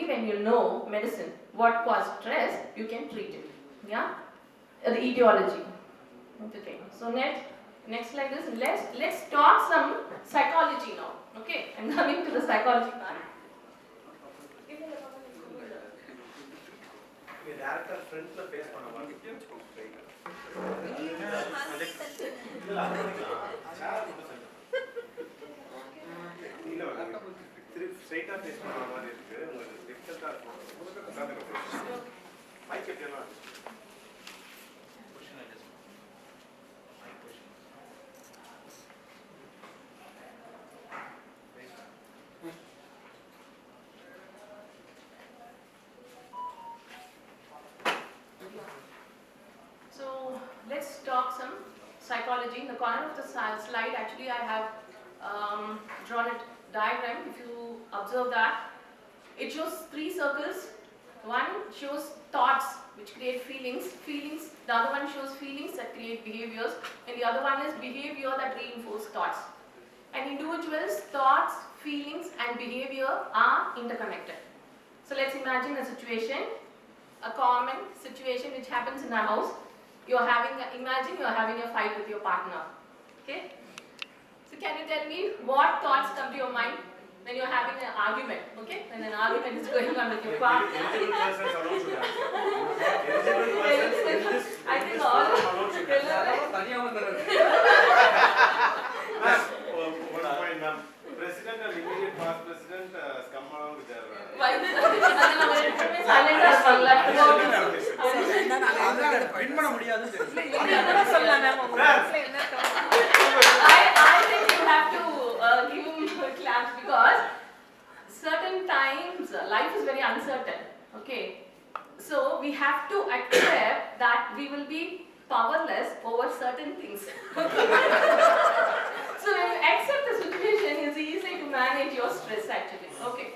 when you know medicine, what causes stress, you can treat it. Yeah? The etiology. Okay. So next like this, let's talk some psychology now. Okay? I'm coming to the psychology part. Director front la face பண்ண மாதிரி straight ஆ face பண்ண மாதிரி இருக்கு உங்களுக்கு டிஃபரண்டா இருக்கும் mic கேட்டலாம் question है mic question So let's talk some psychology. In the corner of the slide, actually I have drawn a diagram. If you observe that, it shows 3 circles. One shows thoughts which create feelings. The other one shows feelings that create behaviors, and the other one is behavior that reinforce thoughts. And individuals' thoughts, feelings and behavior are interconnected. So let's imagine a situation, a common situation which happens in a house. Imagine you're having a fight with your partner. Okay? So can you tell me what thoughts come to your mind when you're having an argument? Okay? When an argument is going on with your partner. I think all President and immediate past president come along with their I think you have to give him claps because certain times life is very uncertain. Okay, so we have to accept that we will be powerless over certain things. So when you accept the situation, it's easy to manage your stress actually. Okay.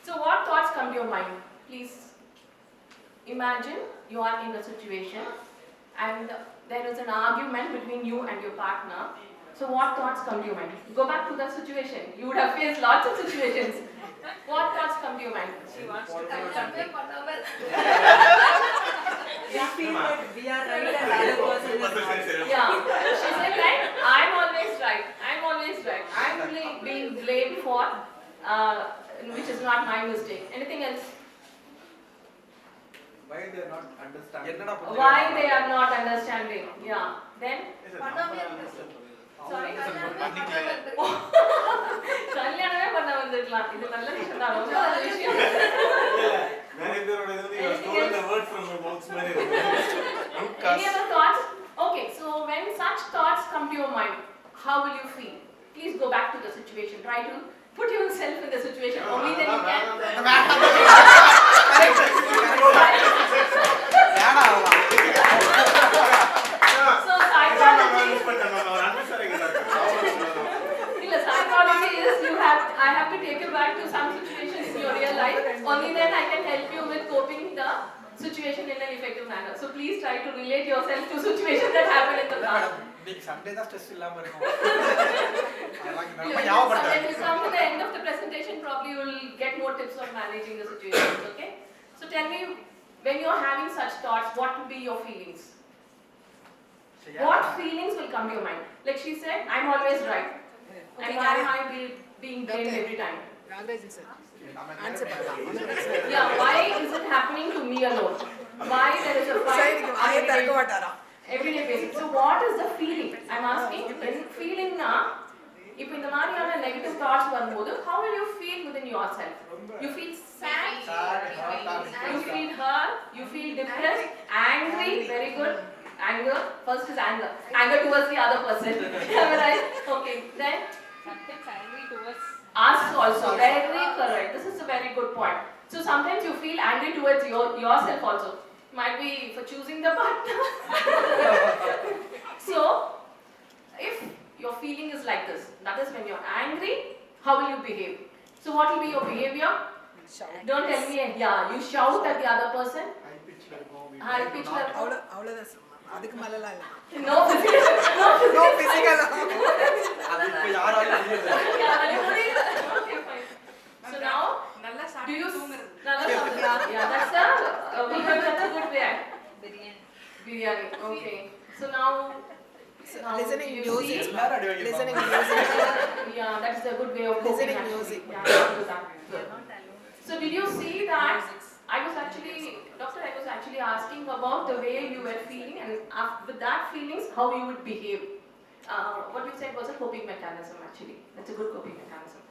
So what thoughts come to your mind? Please imagine you are in a situation and there is an argument between you and your partner. So what thoughts come to your mind? Go back to the situation. You would have faced lots of situations. What thoughts come to your mind? She wants to come something. We feel that we are right and the other person is wrong. Yeah. She said like, I'm always right. I'm being blamed for which is not my mistake. Anything else? why they are not understanding Why they are not understanding? Yeah. Then? Sorry. கல்யாணமே பண்ண வந்திருக்கலாம். இது நல்ல விஷயம் தான். ரொம்ப நல்ல விஷயம். Any other thoughts? Okay, so when such thoughts come to your mind, how will you feel? Please go back to the situation. Try to put yourself in the situation. Only then you can. So psychology is I have to take you back to some situations in your real life. Only then I can help you with coping the situation in an effective manner. So please try to relate yourself to situations that happened in the past. Sunday da stress illama irukum. When we come to the end of the presentation, probably you will get more tips on managing the situations. Okay? So tell me, when you are having such thoughts, what will be your feelings? What feelings will come to your mind? Like she said, I'm always right. And why am I being blamed every time? Yeah, why is it happening to me alone? Why there is a fight everyday basis? So what is the feeling? I'm asking, when feeling na, if in the mariana negative thoughts varumbodhu, how will you feel within yourself? You feel sad, you feel hurt, you feel depressed, angry, very good. Anger, first is anger towards the other person. Am I right? Okay, then Sometimes angry towards us also. Very correct. This is a very good point. So sometimes you feel angry towards yourself also. Might be for choosing the partner. So if your feeling is like this, that is when you're angry, how will you behave? So what will be your behavior? Don't tell me, yeah, you shout at the other person. High pitch அதுக்கு மேலலாம் இல்ல. No physical. அது இப்ப யாராலும் முடியாது. Okay, fine. So now Do you yeah, that's a good way. Biryani. Okay. So now Listening you music. see- Listening music. Yeah, that's a good way of coping Listening actually. music. Yeah, I can do that. Good. So did you see that? Doctor, I was actually asking about the way you were feeling, and with that feelings, how you would behave. What you said was a coping mechanism actually. That's a good coping mechanism.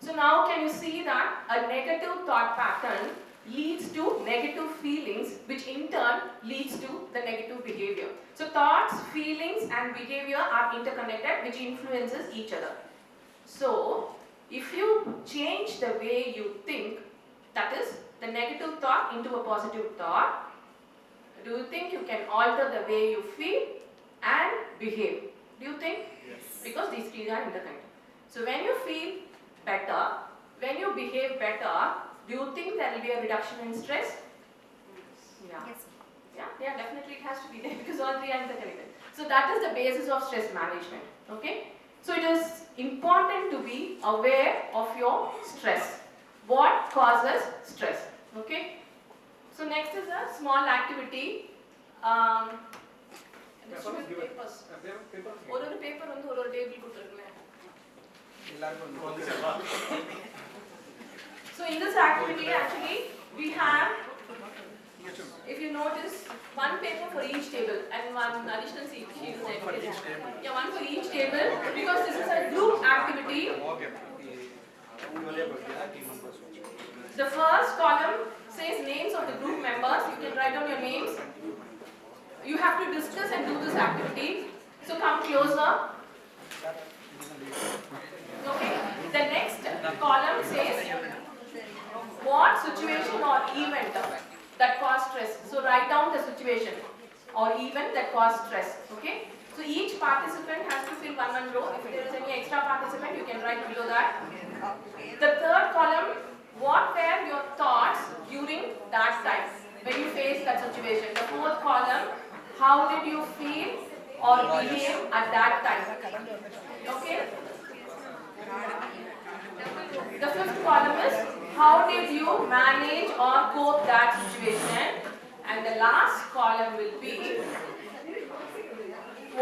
So now can you see that a negative thought pattern leads to negative feelings, which in turn leads to the negative behavior. So thoughts, feelings and behavior are interconnected, which influences each other. So if you change the way you think, that is the negative thought into a positive thought, do you think you can alter the way you feel and behave? Do you think? Yes. Because these three are interconnected. So when you feel better, when you behave better, do you think there will be a reduction in stress? Yeah. Yes. Yeah, definitely it has to be there because all three are interconnected. So that is the basis of stress management. Okay? So it is important to be aware of your stress. What causes stress? Okay? So next is a small activity. Distribute papers. ஒரு paper வந்து ஒரு table கொடுத்துருக்கேன். So in this activity actually we have, if you notice, one paper for each table and one additional sheet is there. Yeah, one for each table because this is a group activity. The first column says names of the group members. You can write down your names. You have to discuss and do this activity. So come closer. Okay. The next column says what situation or event that caused stress. So write down the situation or event that caused stress. Okay. So each participant has to fill one row. If there is any extra participant, you can write below that. The third column, what were your thoughts during that time when you faced that situation? The fourth column, how did you feel or behave at that time? Okay. The fifth column is how did you manage or cope that situation? And the last column will be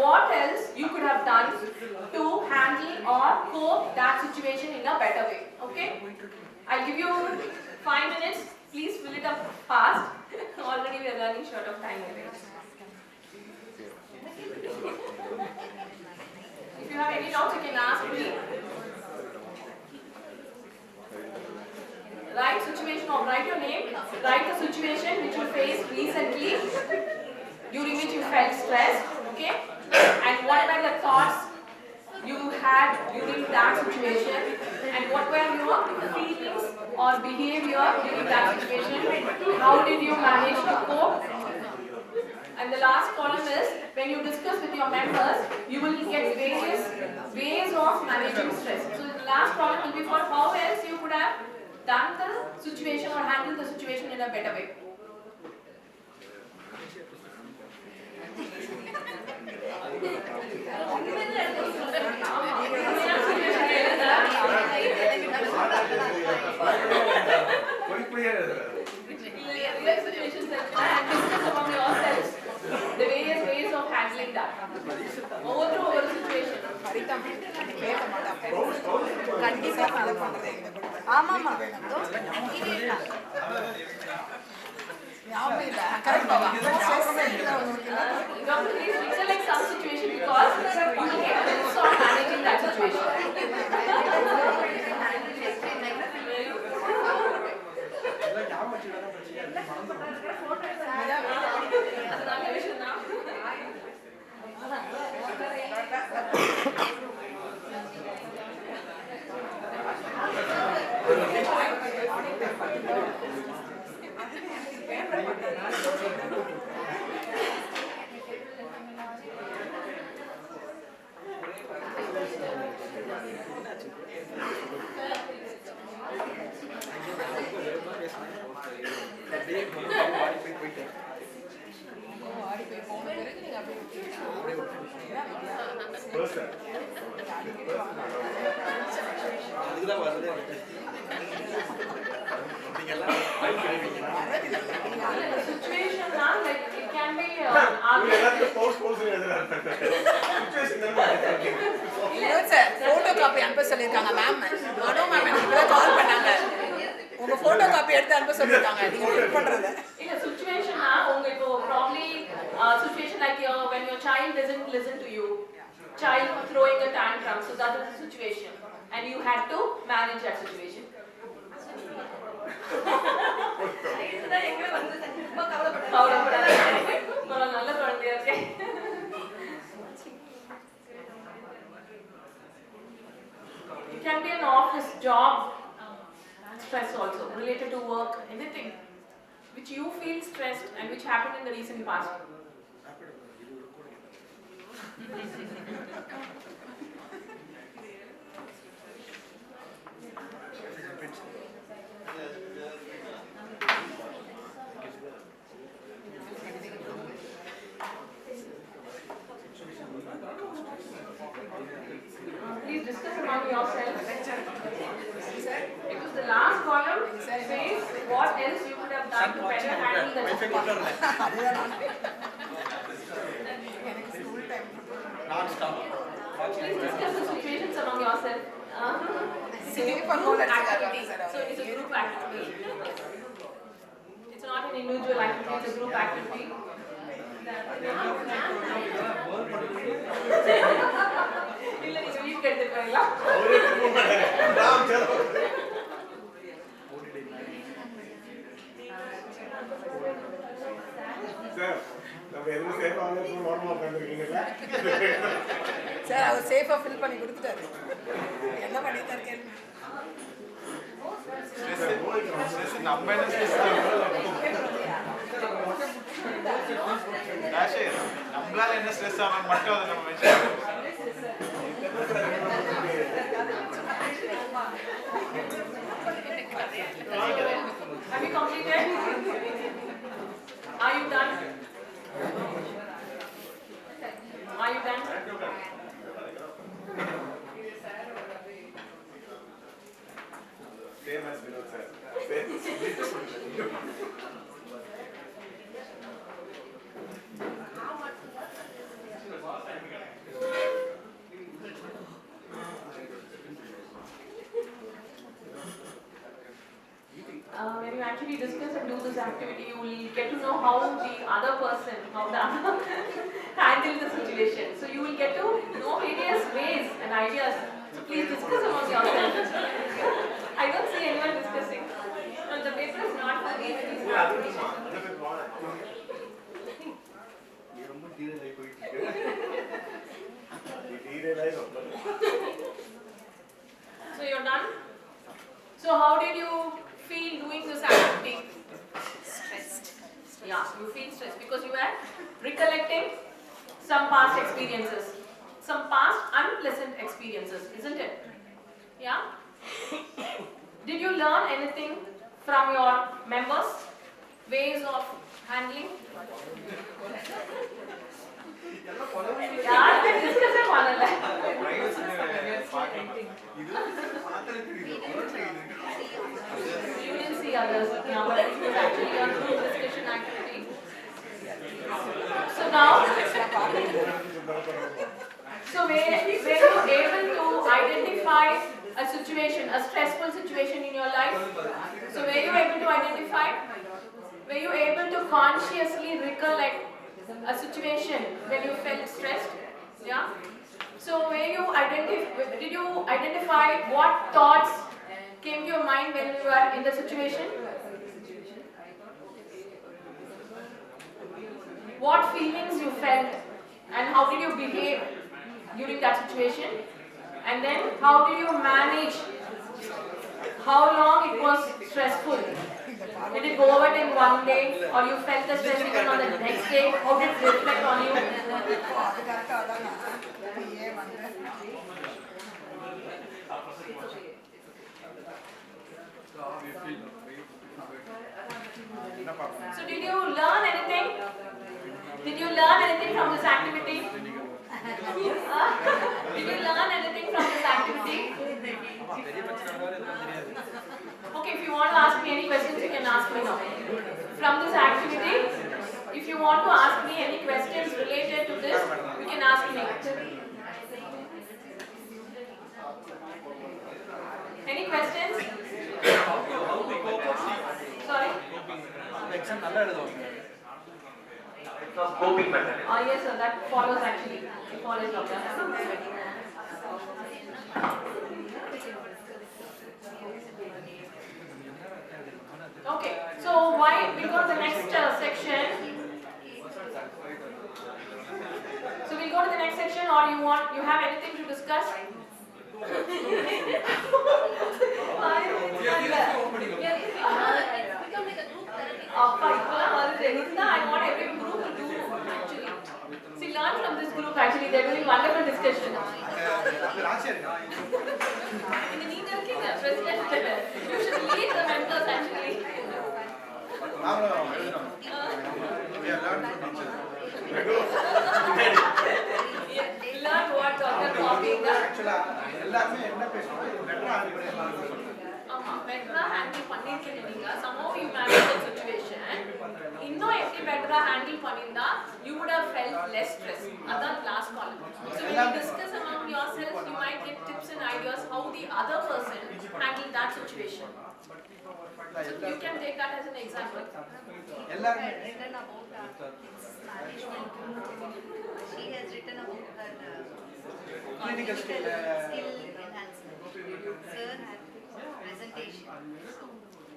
what else you could have done to handle or cope that situation in a better way. Okay? I'll give you 5 minutes. Please fill it up fast. Already we are running short of time. If you have any doubts, you can ask me. Write situation or write your name. Write the situation which you faced recently, during which you felt stressed. Okay? And what were the thoughts you had during that situation? And what were your feelings or behavior during that situation? How did you manage to cope? And the last column is when you discuss with your members, you will get various ways of managing stress. So the last column will be for how else you could have done the situation or handled the situation in a better way. Real situations and discuss among yourselves the various ways of handling that. Over situation. கண்டிப்பா follow பண்றேன். ஆமாமா. Doctor, please recollect some situation because you will get tips on managing that situation. அது நல்ல விஷயம் தான். அதுக்குதான் வருது Situation now, like it can be எல்லாத்துக்கும் போஸ்ட் போஸ்ட் எழுதுறாங்க சிச்சுவேஷன் இல்ல சார் போட்டோ காப்பி அனுப்ப சொல்லிருக்காங்க மேம். மனோ மேம் எனக்கு கால் பண்ணாங்க. உங்க போட்டோ காப்பி எடுத்து அனுப்ப சொல்லிருக்காங்க. நீங்க ஃபில் பண்றது. இல்ல situation na unga ipo probably situation like when your child doesn't listen to you, child throwing a tantrum, so that is the situation and you had to manage that situation. இதுதான் எங்க வந்து ரொம்ப கவலைப்படாதீங்க. ஒரு நல்ல குழந்தையா இருக்கே. It can be an office job stress also related to work, anything which you feel stressed and which happened in the recent past. Please discuss among yourselves. It was the last column says what else you could have done to better handle the situation. Please discuss the situations among yourselves. It's a group activity. So it's a group activity. It's not an individual activity, it's a group activity. இல்ல நீங்க வீட்டுக்கு எடுத்துட்டு போறீங்களா? Sir நம்ம எதுவும் சேஃபா வந்து ஓரமா உட்கார்ந்துருக்கீங்கல்ல சார் அவர் சேஃபா ஃபில் பண்ணி கொடுத்துட்டாரு. என்ன பண்ணிட்டு இருக்கேன்? நம்ம என்ன ஸ்ட்ரெஸ் நம்மளால என்ன ஸ்ட்ரெஸ் ஆகும் மட்டும் அதை நம்ம Have you completed? Are you done? Are you done? Same as Vinod sir. When you actually discuss and do this activity, you will get to know how the other person, how the other handle the situation. So you will get to know various ways and ideas. So please discuss among yourselves. I don't see anyone discussing. No, the paper is not for me. It is for so you're done? So how did you feel doing this activity? Stressed. Yeah, you feel stressed because you were recollecting some past experiences, some past unpleasant experiences, isn't it? Yeah? Did you learn anything from your members? Ways of handling? Yeah, discuss it one. You didn't see others, yeah, but it was actually a group discussion activity. So now, so were you able to identify a situation, a stressful situation in your life? So were you able to identify? Were you able to consciously recollect a situation when you felt stressed? Yeah. So did you identify what thoughts came to your mind when you were in the situation? What feelings you felt and how did you behave during that situation? And then how did you manage? How long it was stressful? Did it go over in one day or you felt the stress even on the next day? How did it reflect on you? So did you learn anything? Did you learn anything from this activity? Did you learn anything from this activity? Okay, if you want to ask me any questions, you can ask me now. from this activity. If you want to ask me any questions related to this, you can ask me. Any questions? Sorry? Coping method. Yes, sir, that follows actually. It follows doctor. Okay, so why we go to the next section? So we'll go to the next section, or you have anything to discuss? I want every group to do actually. See, learn from this group actually. They're doing wonderful discussion. In the need of president, you should lead the members actually. Learn what doctor copying the. Better handle பண்ணிருக்கீங்க. Somehow you manage the situation. இன்னும் எப்படி better handle பண்ணிருந்தா you would have felt less stress. அதான் last column. So when you discuss among yourselves, you might get tips and ideas how the other person handled that situation. So you can take that as an example. Written about kids management. She has written about her clinical skill enhancement. Sir had presentation,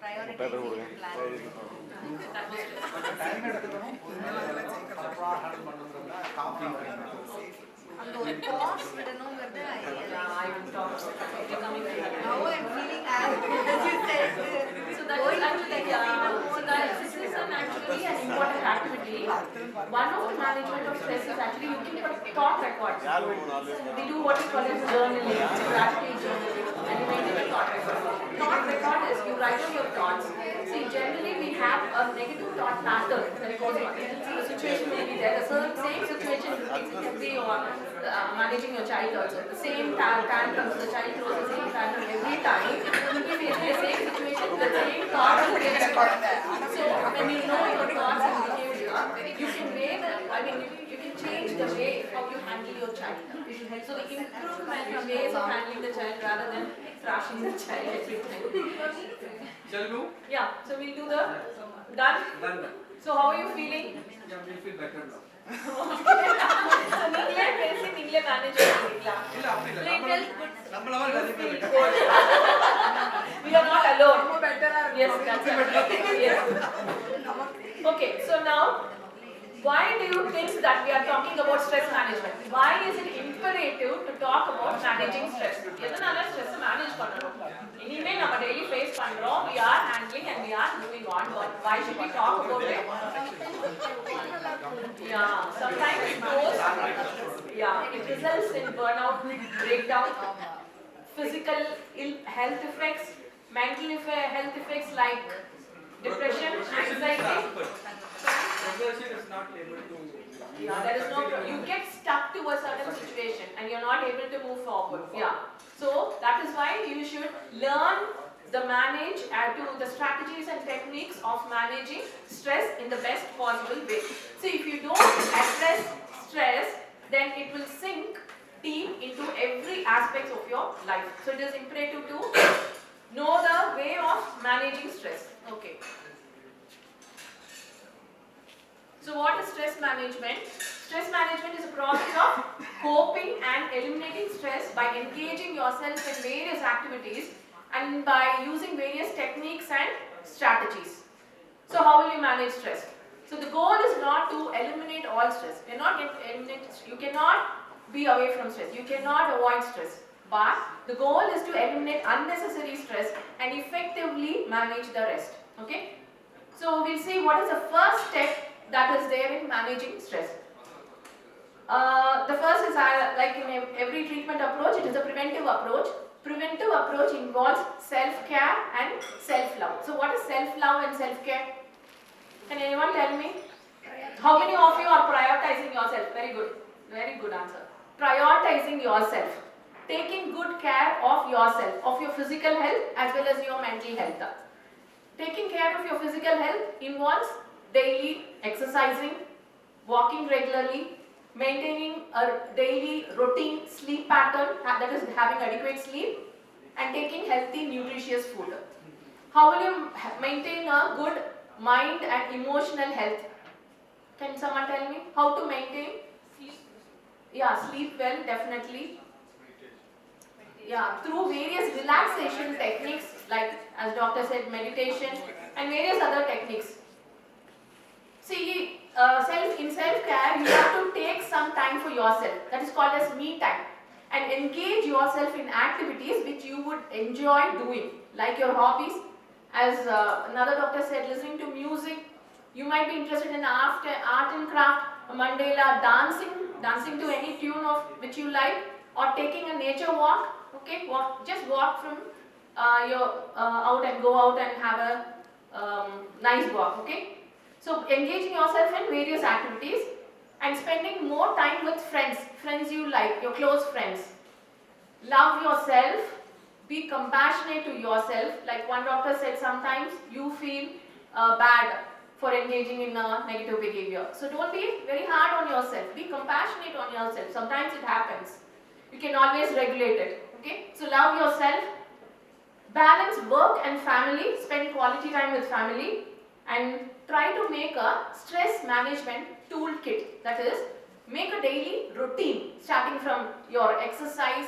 prioritization plan. அந்த ஒரு pass விடணும்ங்கிறது I will talk about that. Coming to that. now I'm feeling as you said. So that is actually this is actually an important activity. One of the management of stress is actually looking for thought records. We do what we call as journaling, gratitude journaling, and you maintain a thought record. Thought record is you write down your thoughts. See, generally we have a negative thought pattern that goes on. The situation may be there. The same situation it can be on managing your child also. The same tantrums, the child throws the same tantrum every time. If it is the same situation, the same thought will get recorded. So when you know your thoughts and behavior, you can you can change the way how you handle your child. So the improvement in ways of handling the child rather than thrashing the child every time. Shall we do? Yeah, so we'll do the done. So how are you feeling? Yeah, we feel better now. So நீங்களே பேசி நீங்களே manage பண்ணிக்கலாம். இல்ல அப்படி இல்ல. நம்மள We are not alone. ரொம்ப பெட்டரா இருக்கு. Yes, that's right. Yes. Okay, so now why do you think that we are talking about stress management? Why is it imperative to talk about managing stress? எதனால stress manage பண்ணனும்? இனிமே நம்ம daily face பண்றோம், we are handling and we are moving on. Why should we talk about it? Yeah, sometimes it goes, it results in burnout, breakdown, physical health effects, mental health effects like depression, anxiety. Progression is not able to. Yeah, there is no. You get stuck to a certain situation and you're not able to move forward. Yeah. So that is why you should learn to the strategies and techniques of managing stress in the best possible way. So if you don't address stress, then it will sink deep into every aspect of your life. So it is imperative to know the way of managing stress. Okay. So what is stress management? Stress management is a process of coping and eliminating stress by engaging yourself in various activities and by using various techniques and strategies. So how will you manage stress? So the goal is not to eliminate all stress. You cannot be away from stress. You cannot avoid stress. But the goal is to eliminate unnecessary stress and effectively manage the rest. Okay? So we'll see what is the first step that is there in managing stress. The first is like in every treatment approach, it is a preventive approach. Preventive approach involves self-care and self-love. So what is self-love and self-care? Can anyone tell me? How many of you are prioritizing yourself? Very good. Very good answer. Prioritizing yourself. Taking good care of yourself, of your physical health as well as your mental health. Taking care of your physical health involves daily exercising, walking regularly, maintaining a daily routine sleep pattern, that is having adequate sleep, and taking healthy, nutritious food. How will you maintain a good mind and emotional health? Can someone tell me how to maintain? Yeah, sleep well, definitely. Yeah, through various relaxation techniques, like as doctor said, meditation and various other techniques. See, in self-care, you have to take some time for yourself. That is called as me time. And engage yourself in activities which you would enjoy doing, like your hobbies. As another doctor said, listening to music. You might be interested in art and craft, mandala, dancing to any tune of which you like, or taking a nature walk. Okay, just walk from out and go out and have a nice walk. Okay, so engaging yourself in various activities and spending more time with friends you like, your close friends. Love yourself, be compassionate to yourself. Like one doctor said, sometimes you feel bad for engaging in a negative behavior. So don't be very hard on yourself, be compassionate on yourself. Sometimes it happens. You can always regulate it. Okay? So love yourself, balance work and family, spend quality time with family, and try to make a stress management toolkit. That is, make a daily routine starting from your exercise,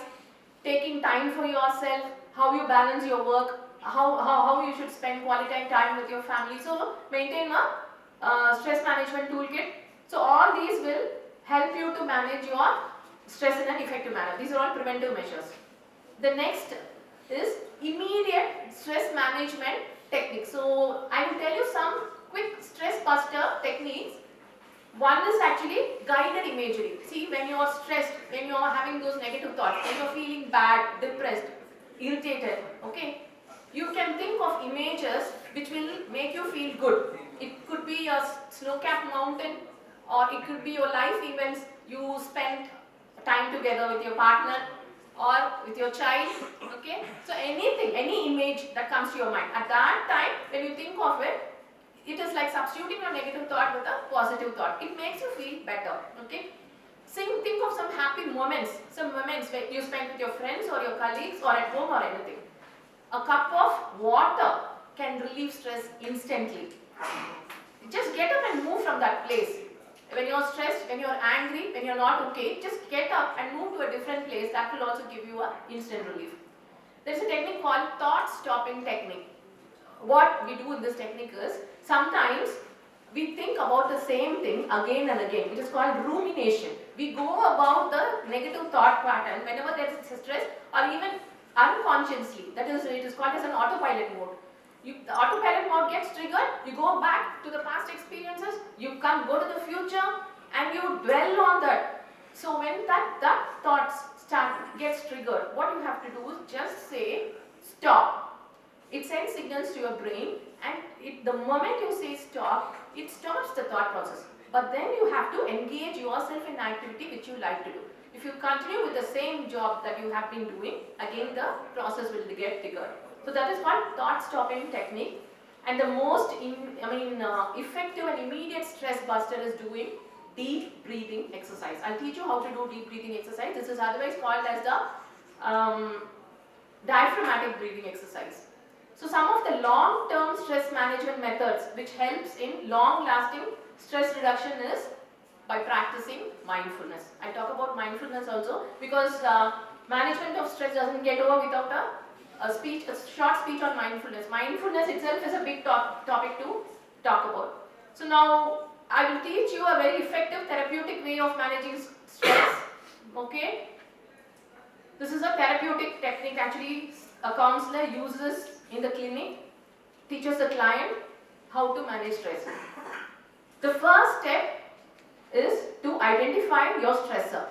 taking time for yourself, how you balance your work, how you should spend quality time with your family. So maintain a stress management toolkit. So all these will help you to manage your stress in an effective manner. These are all preventive measures. The next is immediate stress management techniques. So I will tell you some quick stress buster techniques. One is actually guided imagery. See, when you are stressed, when you are having those negative thoughts, when you are feeling bad, depressed, irritated, okay, you can think of images which will make you feel good. It could be a snow-capped mountain, or it could be your life events. You spent time together with your partner or with your child, okay. So anything, any image that comes to your mind at that time, when you think of it, it is like substituting your negative thought with a positive thought. It makes you feel better, okay. Think of some happy moments, some moments where you spent with your friends or your colleagues or at home or anything. A cup of water can relieve stress instantly. Just get up and move from that place. When you are stressed, when you are angry, when you are not okay, just get up and move to a different place. That will also give you an instant relief. There is a technique called thought stopping technique. What we do in this technique is, sometimes we think about the same thing again and again. It is called rumination. We go about the negative thought pattern whenever there is stress, or even unconsciously. That is, it is called as an autopilot mode. The autopilot mode gets triggered, you go back to the past experiences, you go to the future, and you dwell on that. So when that thoughts gets triggered, what you have to do is just say stop. It sends signals to your brain, and the moment you say stop, it stops the thought process. But then you have to engage yourself in activity which you like to do. If you continue with the same job that you have been doing, again the process will get triggered. So that is called thought stopping technique. And the most effective and immediate stress buster is doing deep breathing exercise. I'll teach you how to do deep breathing exercise. This is otherwise called as the diaphragmatic breathing exercise. So some of the long-term stress management methods which helps in long-lasting stress reduction is by practicing mindfulness. I talk about mindfulness also because management of stress doesn't get over without a short speech on mindfulness. Mindfulness itself is a big topic to talk about. So now I will teach you a very effective therapeutic way of managing stress. Okay. This is a therapeutic technique actually a counselor uses in the clinic, teaches the client how to manage stress. The first step is to identify your stressor.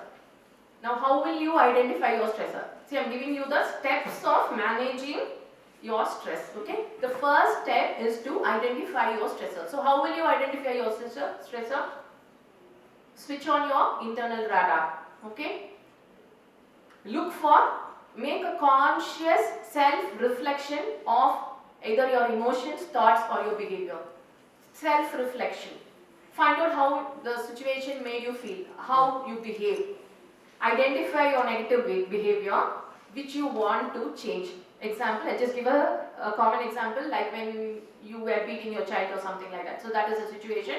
Now how will you identify your stressor? See, I am giving you the steps of managing your stress. Okay. The first step is to identify your stressor. So how will you identify your stressor? Switch on your internal radar. Okay. Make a conscious self-reflection of either your emotions, thoughts, or your behavior. Self-reflection. Find out how the situation made you feel, how you behave. Identify your negative behavior which you want to change. Example, I'll just give a common example, like when you were beating your child or something like that. So that is a situation.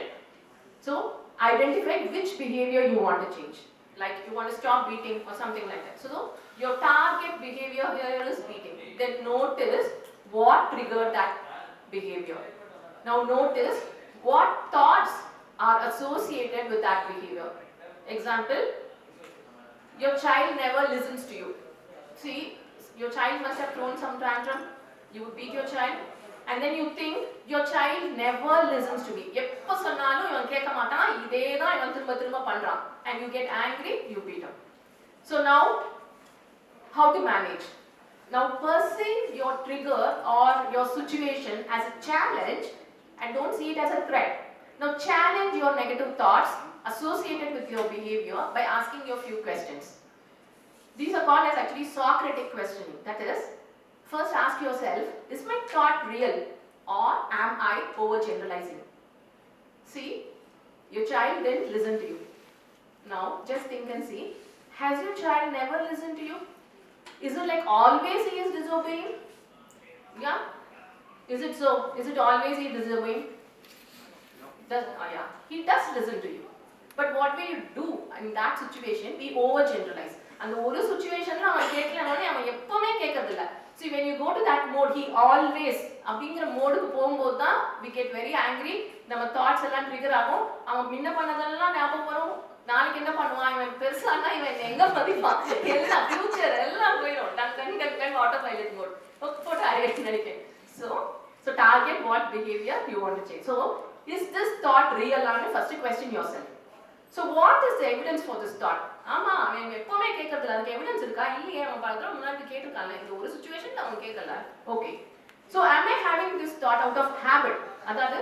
So identify which behavior you want to change. Like you want to stop beating or something like that. So your target behavior here is beating. Then notice what triggered that behavior. Now notice what thoughts are associated with that behavior. Example, your child never listens to you. See, your child must have thrown some tantrum. You would beat your child, and then you think your child never listens to me. எப்ப சொன்னாலும் இவன் கேட்க மாட்டான், இதே தான் இவன் திரும்ப திரும்ப பண்றான். And you get angry, you beat him. So now, how to manage? Now perceive your trigger or your situation as a challenge and don't see it as a threat. Now challenge your negative thoughts associated with your behavior by asking you a few questions. These are called as actually Socratic questioning. That is, first ask yourself, is my thought real or am I overgeneralizing? See, your child didn't listen to you. Now just think and see, has your child never listened to you? Is it like always he is disobeying? Yeah? Is it so? Is it always he is disobeying? Yeah, he does listen to you. But what we do in that situation, we overgeneralize. And the ஒரு situationல அவன் கேட்கலனோனே அவன் எப்பவுமே கேட்கறது இல்ல. See, when you go to that mode, he always அப்படிங்கற மோடுக்கு போகும்போது தான் we get very angry. நம்ம thoughts எல்லாம் trigger ஆகும். அவன் முன்ன பண்ணதெல்லாம் ஞாபகம் வரும். நாளைக்கு என்ன பண்ணுவான், இவன் பெருசானா இவன் எங்க மதிப்பான், எல்லாம் ஃபியூச்சர் எல்லாம் போயிடும். டக் ஆட்டோ பைலட் மோட் போட்டு ஆயிடுச்சு நினைக்கிறேன். So target what behavior you want to change. So is this thought real? First question yourself. So what is the evidence for this thought? ஆமா, அவன் எப்பவுமே கேட்கறதுல அதுக்கு எவிடன்ஸ் இருக்கா? இல்லையே, அவன் பலதடவை முன்னாடி கேட்டிருக்கான்ல, இந்த ஒரு சிச்சுவேஷன்ல அவன் கேட்கல. Okay. So am I having this thought out of habit? அதாவது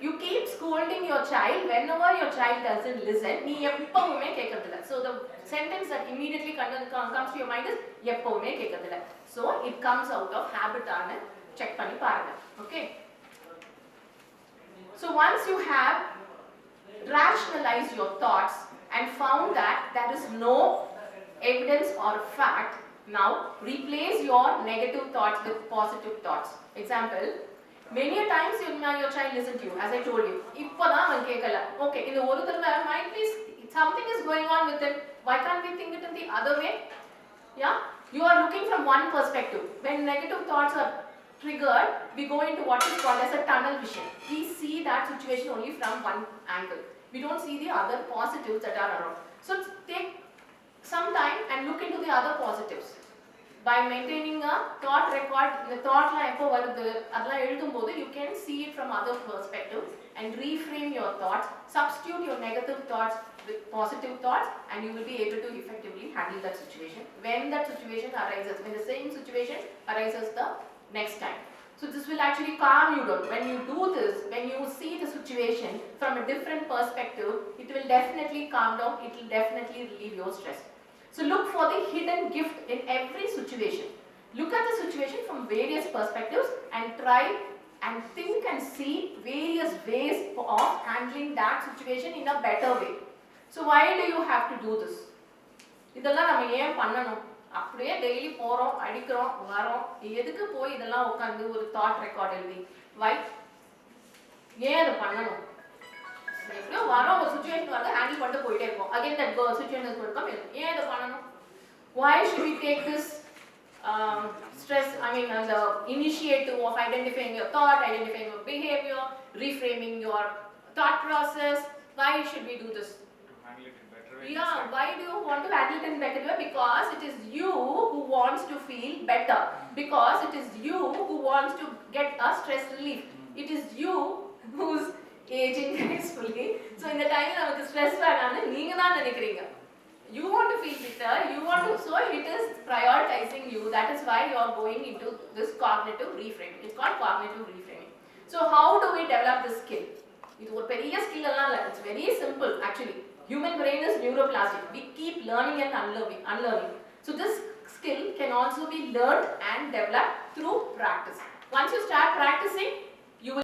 you keep scolding your child whenever your child doesn't listen. நீ எப்பவுமே கேட்கறதில்ல. So the sentence that immediately comes to your mind is எப்பவுமே கேட்கறதில்ல. So it comes out of habit ஆன check பண்ணி பாருங்க. Okay. So once you have rationalized your thoughts and found that there is no evidence or fact, now replace your negative thoughts with positive thoughts. Example, many a times your child listens to you, as I told you. இப்போதான் அவன் கேட்கல. Okay, இந்த ஒரு தடவை might be something is going on with him. Why can't we think it in the other way? Yeah, you are looking from one perspective. When negative thoughts are triggered, we go into what is called as a tunnel vision. We see that situation only from one angle. We don't see the other positives that are around. So take some time and look into the other positives. By maintaining a thought record, the thought la eppo varudhu adla eludhumbodhu you can see it from other perspective and reframe your thoughts, substitute your negative thoughts with positive thoughts, and you will be able to effectively handle that situation when that situation arises, when the same situation arises the next time. So this will actually calm you down. When you do this, when you see the situation from a different perspective, it will definitely calm down, it will definitely relieve your stress. So look for the hidden gift in every situation. Look at the situation from various perspectives and try and think and see various ways of handling that situation in a better way. So why do you have to do this? இதெல்லாம் நம்ம ஏன் பண்ணணும்? அப்படியே daily போறோம், அடிக்கிறோம், வரோம், எதுக்கு போய் இதெல்லாம் உட்காந்து ஒரு தாட் ரெக்கார்ட் எழுதி? வை? ஏன் அதை பண்ணணும்? எப்படியோ வரோம், ஒரு சுச்சுவேஷன் வந்து ஹேண்டில் பண்ணிட்டு போயிட்டே இருக்கோம். Again that situation is going to come. ஏன் இதை பண்ணணும்? Why should we take this stress, the initiative of identifying your thought, identifying your behavior, reframing your thought process? Why should we do this? Yeah, why do you want to handle it in better way? Because it is you who wants to feel better. Because it is you who wants to get a stress relief. It is you who's aging gracefully. So in the time of stress, you want to feel better. You want to. So it is prioritizing you. That is why you are going into this cognitive reframing. It's called cognitive reframing. So how do we develop this skill? It's a very skill. It's very simple actually. Human brain is neuroplastic. We keep learning and unlearning. So this skill can also be learned and developed through practice. Once you start practicing,